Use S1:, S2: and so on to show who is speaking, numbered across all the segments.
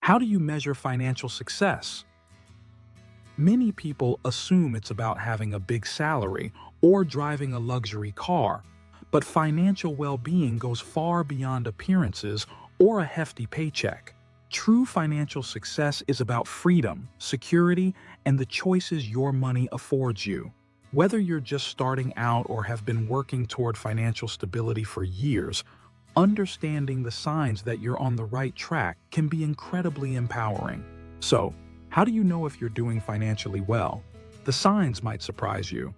S1: How do you measure financial success? Many people assume it's about having a big salary or driving a luxury car, but financial well-being goes far beyond appearances or a hefty paycheck. True financial success is about freedom, security, and the choices your money affords you. Whether you're just starting out or have been working toward financial stability for years, understanding the signs that you're on the right track can be incredibly empowering. So, how do you know if you're doing financially well? The signs might surprise you.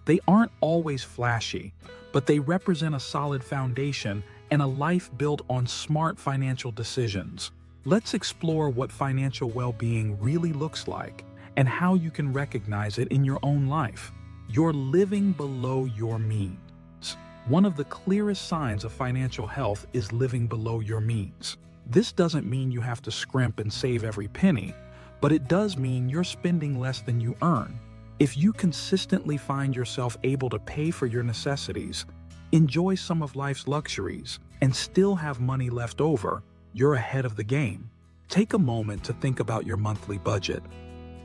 S1: They aren't always flashy, but they represent a solid foundation and a life built on smart financial decisions. Let's explore what financial well-being really looks like and how you can recognize it in your own life. You're living below your means. One of the clearest signs of financial health is living below your means. This doesn't mean you have to scrimp and save every penny, but it does mean you're spending less than you earn. If you consistently find yourself able to pay for your necessities, enjoy some of life's luxuries, and still have money left over, you're ahead of the game. Take a moment to think about your monthly budget.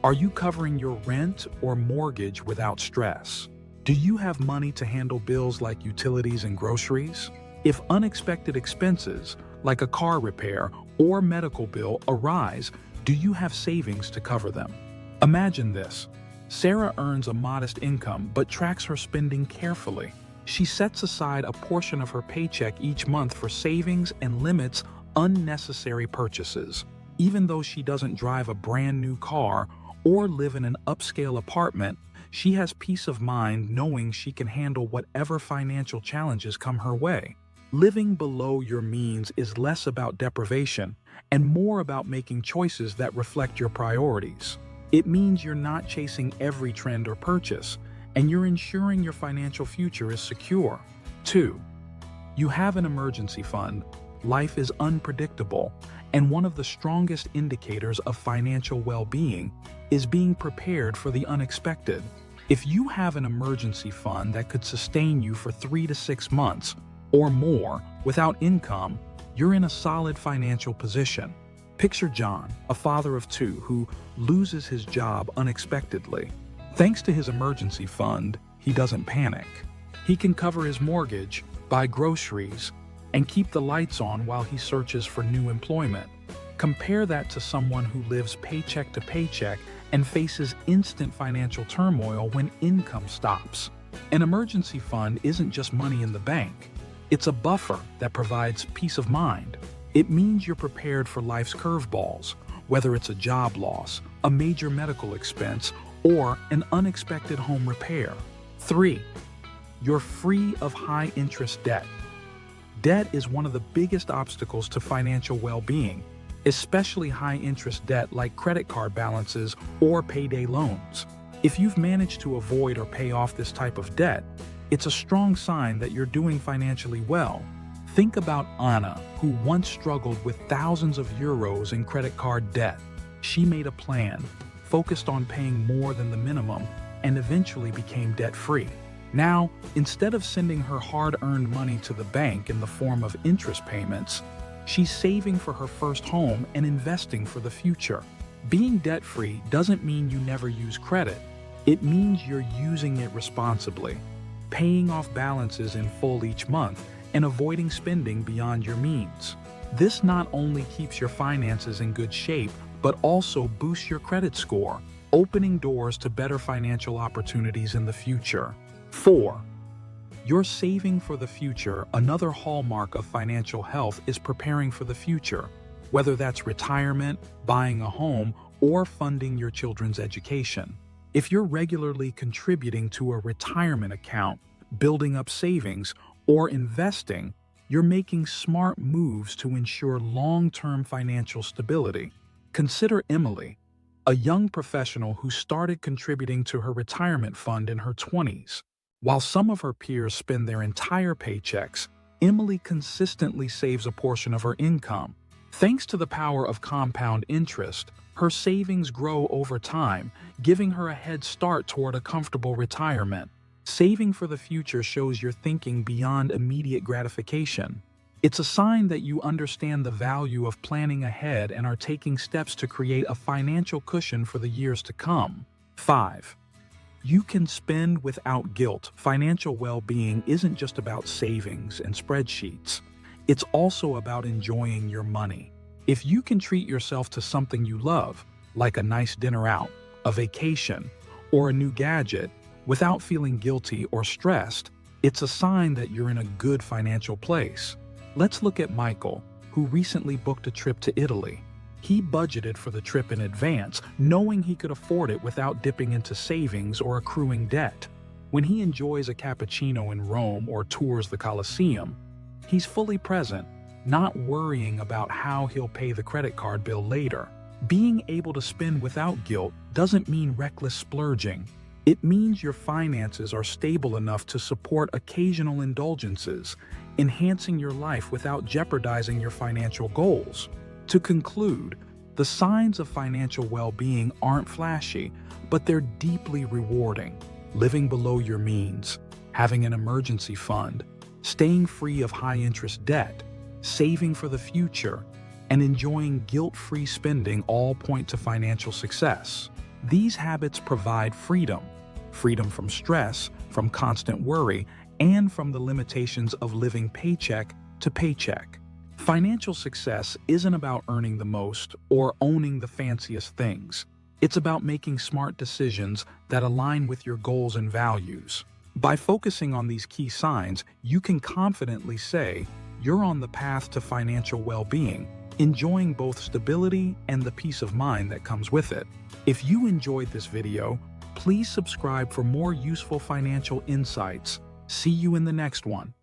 S1: Are you covering your rent or mortgage without stress? Do you have money to handle bills like utilities and groceries? If unexpected expenses, like a car repair or medical bill, arise, do you have savings to cover them? Imagine this. Sarah earns a modest income but tracks her spending carefully. She sets aside a portion of her paycheck each month for savings and limits unnecessary purchases. Even though she doesn't drive a brand new car or live in an upscale apartment, she has peace of mind knowing she can handle whatever financial challenges come her way. Living below your means is less about deprivation and more about making choices that reflect your priorities. It means you're not chasing every trend or purchase, and you're ensuring your financial future is secure. 2. You have an emergency fund. Life is unpredictable, and one of the strongest indicators of financial well-being is being prepared for the unexpected. If you have an emergency fund that could sustain you for 3 to 6 months or more without income, you're in a solid financial position. Picture John, a father of 2 who loses his job unexpectedly. Thanks to his emergency fund, he doesn't panic. He can cover his mortgage, buy groceries, and keep the lights on while he searches for new employment. Compare that to someone who lives paycheck to paycheck and faces instant financial turmoil when income stops. An emergency fund isn't just money in the bank. It's a buffer that provides peace of mind. It means you're prepared for life's curveballs, whether it's a job loss, a major medical expense, or an unexpected home repair. 3. You're free of high-interest debt. Debt is one of the biggest obstacles to financial well-being, especially high-interest debt like credit card balances or payday loans. If you've managed to avoid or pay off this type of debt, it's a strong sign that you're doing financially well. Think about Anna, who once struggled with thousands of euros in credit card debt. She made a plan, focused on paying more than the minimum, and eventually became debt-free. Now, instead of sending her hard-earned money to the bank in the form of interest payments, she's saving for her first home and investing for the future. Being debt-free doesn't mean you never use credit. It means you're using it responsibly, paying off balances in full each month, and avoiding spending beyond your means. This not only keeps your finances in good shape, but also boosts your credit score, opening doors to better financial opportunities in the future. 4. You're saving for the future. Another hallmark of financial health is preparing for the future, whether that's retirement, buying a home, or funding your children's education. If you're regularly contributing to a retirement account, building up savings, or investing, you're making smart moves to ensure long-term financial stability. Consider Emily, a young professional who started contributing to her retirement fund in her 20s. While some of her peers spend their entire paychecks, Emily consistently saves a portion of her income. Thanks to the power of compound interest, her savings grow over time, giving her a head start toward a comfortable retirement. Saving for the future shows you're thinking beyond immediate gratification. It's a sign that you understand the value of planning ahead and are taking steps to create a financial cushion for the years to come. 5. You can spend without guilt. Financial well-being isn't just about savings and spreadsheets. It's also about enjoying your money. If you can treat yourself to something you love, like a nice dinner out, a vacation, or a new gadget, without feeling guilty or stressed, it's a sign that you're in a good financial place. Let's look at Michael, who recently booked a trip to Italy. He budgeted for the trip in advance, knowing he could afford it without dipping into savings or accruing debt. When he enjoys a cappuccino in Rome or tours the Colosseum, he's fully present, not worrying about how he'll pay the credit card bill later. Being able to spend without guilt doesn't mean reckless splurging. It means your finances are stable enough to support occasional indulgences, enhancing your life without jeopardizing your financial goals. To conclude, the signs of financial well-being aren't flashy, but they're deeply rewarding. Living below your means, having an emergency fund, staying free of high-interest debt, saving for the future, and enjoying guilt-free spending all point to financial success. These habits provide freedom from stress, from constant worry, and from the limitations of living paycheck to paycheck. Financial success isn't about earning the most or owning the fanciest things. It's about making smart decisions that align with your goals and values. By focusing on these key signs, you can confidently say you're on the path to financial well-being, enjoying both stability and the peace of mind that comes with it. If you enjoyed this video, please subscribe for more useful financial insights. See you in the next one.